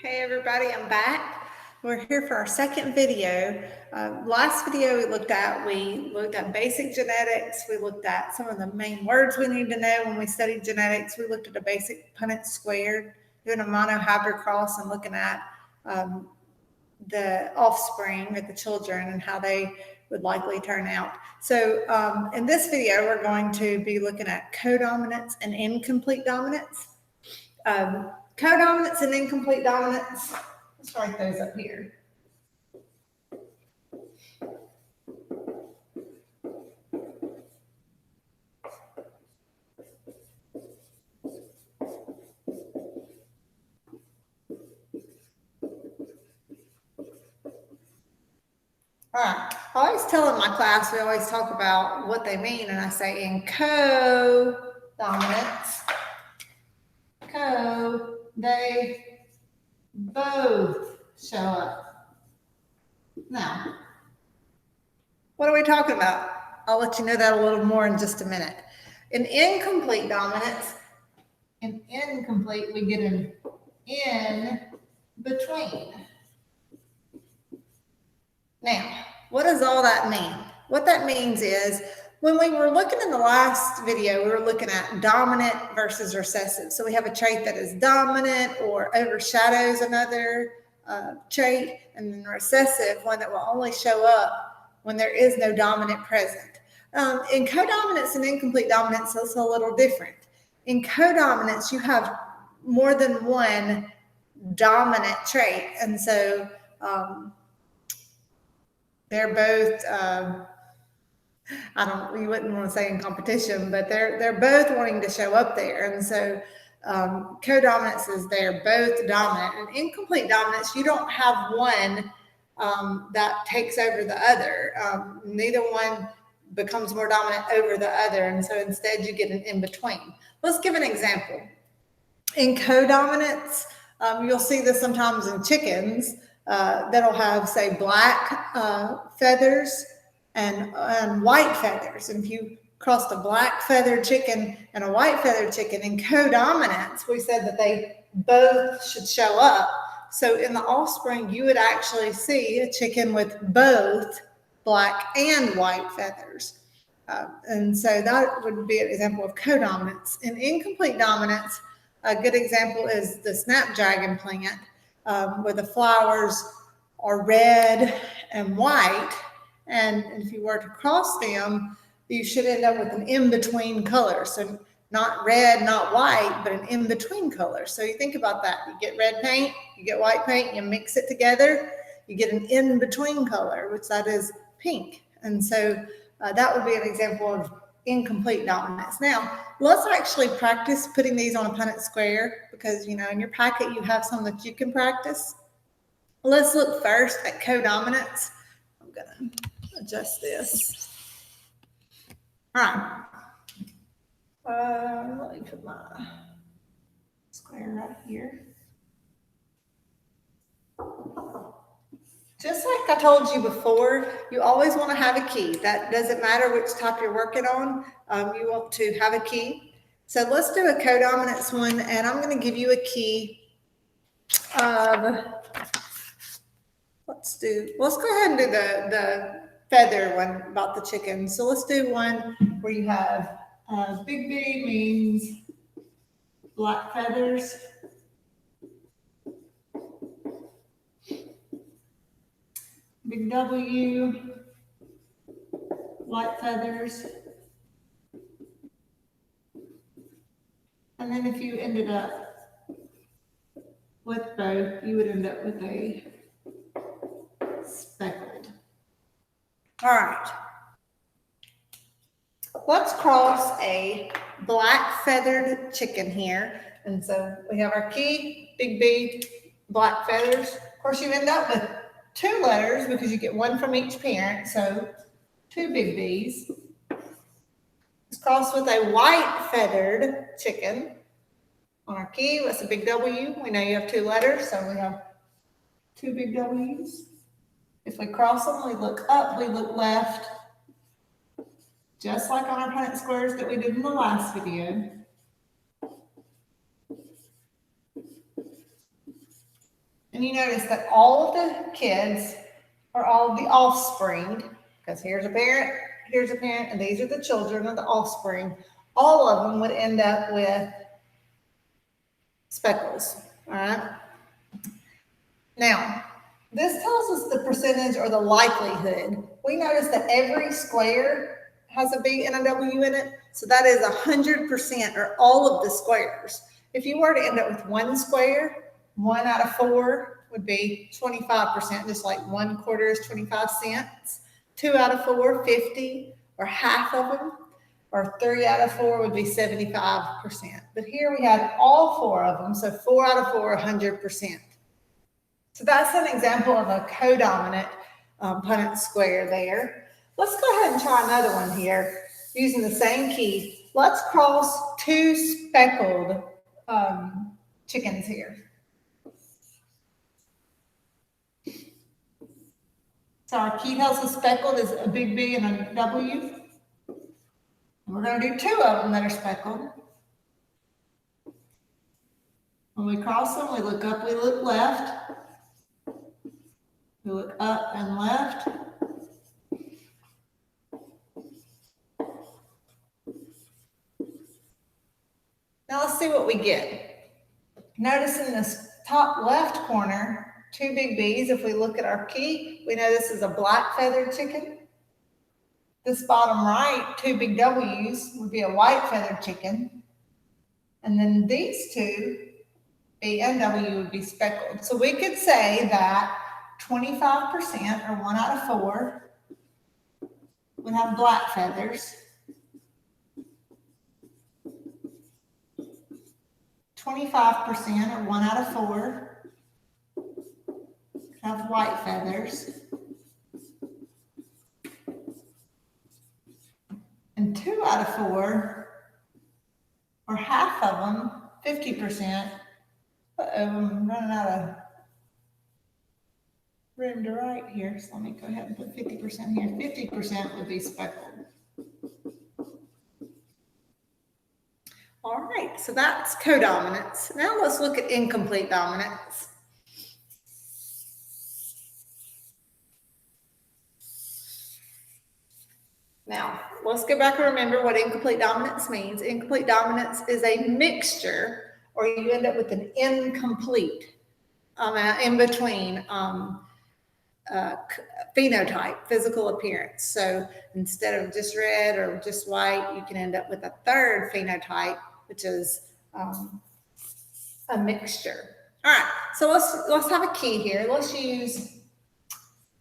Hey everybody, I'm back. We're here for our second video. Last video we looked at basic genetics. We looked at some of the main words we need to know when we studied genetics. We looked at a basic Punnett squared, doing a monohybrid cross and looking at the offspring or the children and how they would likely turn out. So in this video, we're going to be looking at codominance and incomplete dominance. Codominance and incomplete dominance, let's write those up here. All right, I always tell in my class, we always talk about what they mean, and I say in codominance, they both show up. Now, what are we talking about? I'll let you know that a little more in just a minute. In incomplete dominance, we get an in between. Now, what does all that mean? What that means is when we were looking in the last video, we were looking at dominant versus recessive. So we have a trait that is dominant or overshadows another trait, and then recessive, one that will only show up when there is no dominant present. In codominance and incomplete dominance, it's a little different. In codominance, you have more than one dominant trait, and so they're both you wouldn't want to say in competition, but they're both wanting to show up there. And so codominance is they're both dominant. And incomplete dominance, you don't have one that takes over the other. Neither one becomes more dominant over the other. And so instead you get an in-between. Let's give an example. In codominance, you'll see this sometimes in chickens that'll have, say, black feathers and white feathers. And if you crossed a black feathered chicken and a white feathered chicken in codominance, we said that they both should show up. So in the offspring, you would actually see a chicken with both black and white feathers. And so that would be an example of codominance. In incomplete dominance, a good example is the snapdragon plant, where the flowers are red and white. And if you were to cross them, you should end up with an in-between color. So not red, not white, but an in-between color. So you think about that. You get red paint, you get white paint, you mix it together, you get an in-between color, which that is pink. And so that would be an example of incomplete dominance. Now, let's actually practice putting these on a Punnett square, because, in your packet, you have some that you can practice. Let's look first at codominance. I'm going to adjust this. All right. Let me put my square right here. Just like I told you before, you always want to have a key. That doesn't matter which type you're working on. You want to have a key. So let's do a codominance one, and I'm going to give you a key of, let's go ahead and do the feather one about the chicken. So let's do one where you have big B means black feathers. Big W, white feathers. And then if you ended up with both, you would end up with a speckled. All right. Let's cross a black feathered chicken here. And so we have our key, big B, black feathers. Of course, you end up with two letters because you get one from each parent. So two big B's. Let's cross with a white feathered chicken. On our key, what's a big W? We know you have two letters, so we have two big W's. If we cross them, we look up, we look left, just like on our Punnett squares that we did in the last video. And you notice that all of the kids are all of the offspring, because here's a parent, and these are the children of the offspring. All of them would end up with speckles, all right? Now, this tells us the percentage or the likelihood. We notice that every square has a B and a W in it, so that is 100% or all of the squares. If you were to end up with one square, 1 out of 4 would be 25%, just like 1/4 is 25 cents. 2 out of 4, 50, or half of them, or 3 out of 4 would be 75%. But here we had all 4 of them, so 4 out of 4, 100%. So that's an example of a codominant Punnett square there. Let's go ahead and try another one here using the same key. Let's cross 2 speckled chickens here. So our key tells us speckled is a big B and a W. And we're going to do 2 of them that are speckled. When we cross them, we look up, we look left. We look up and left. Now let's see what we get. Notice in this top left corner, 2 big B's. If we look at our key, we know this is a black feathered chicken. This bottom right, 2 big W's, would be a white feathered chicken. And then these 2, B and W, would be speckled. So we could say that 25%, or 1 out of 4, would have black feathers. 25%, or 1 out of 4, have white feathers. And 2 out of 4, or half of them, 50%. I'm running out of room to write here, so let me go ahead and put 50% here. 50% would be speckled. All right, so that's codominance. Now let's look at incomplete dominance. Now, let's go back and remember what incomplete dominance means. Incomplete dominance is a mixture, or you end up with an incomplete, in between phenotype, physical appearance. So instead of just red or just white, you can end up with a third phenotype, which is a mixture. All right, so let's have a key here. Let's use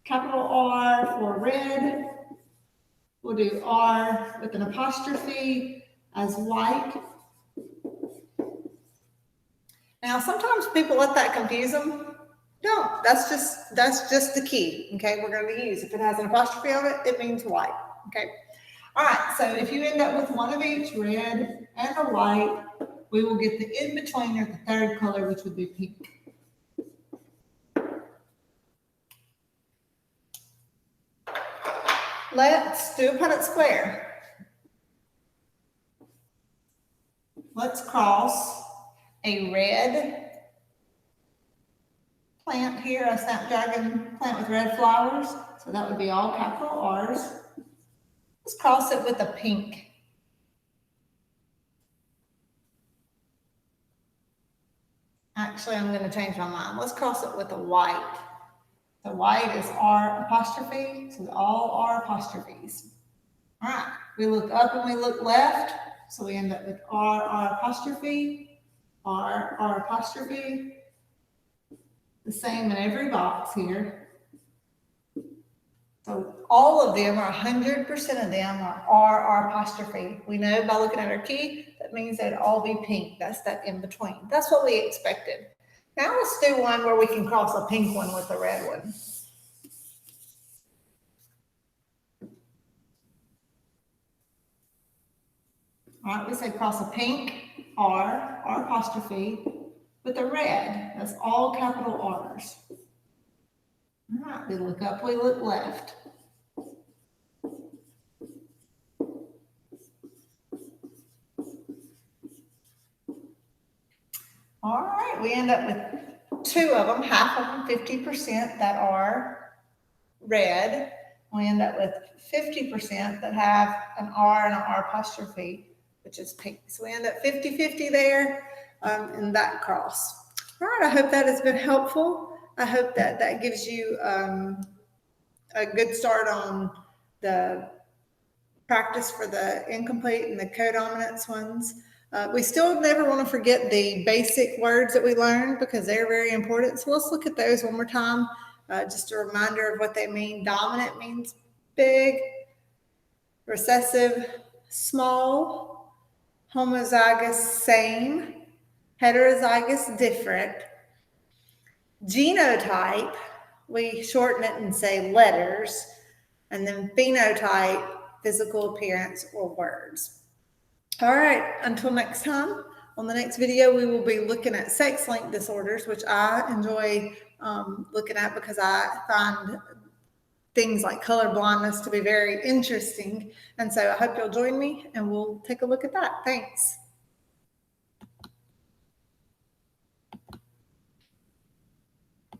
capital R for red. We'll do R with an apostrophe as white. Now, sometimes people let that confuse them. Don't. That's just the key. Okay, we're going to use. If it has an apostrophe on it, it means white. Okay. All right. So if you end up with one of each, red and a white, we will get the in between, or the third color, which would be pink. Let's do a Punnett square. Let's cross a red plant here, a snapdragon plant with red flowers. So that would be all capital R's. Let's cross it with a pink. Actually, I'm going to change my mind. Let's cross it with a white. The white is R apostrophe, so all R apostrophes. All right, we look up and we look left, so we end up with R apostrophe, R apostrophe. The same in every box here. So all of them, or 100% of them, are R apostrophe. We know by looking at our key, that means they'd all be pink. That's that in between. That's what we expected. Now let's do one where we can cross a pink one with a red one. All right, we say cross a pink, R apostrophe, with a red. That's all capital R's. All right, we look up, we look left. All right, we end up with two of them, half of them, 50% that are red. We end up with 50% that have an R and an R apostrophe, which is pink. So we end up 50-50 there in that cross. All right, I hope that has been helpful. I hope that that gives you a good start on the practice for the incomplete and the codominance ones. We still never want to forget the basic words that we learned because they're very important. So let's look at those one more time. Just a reminder of what they mean. Dominant means big, recessive, small, homozygous, same, heterozygous, different. Genotype, we shorten it and say letters, and then phenotype, physical appearance or words. All right, until next time. On the next video, we will be looking at sex-linked disorders, which I enjoy looking at because I find things like color blindness to be very interesting. And so I hope you'll join me and we'll take a look at that. Thanks.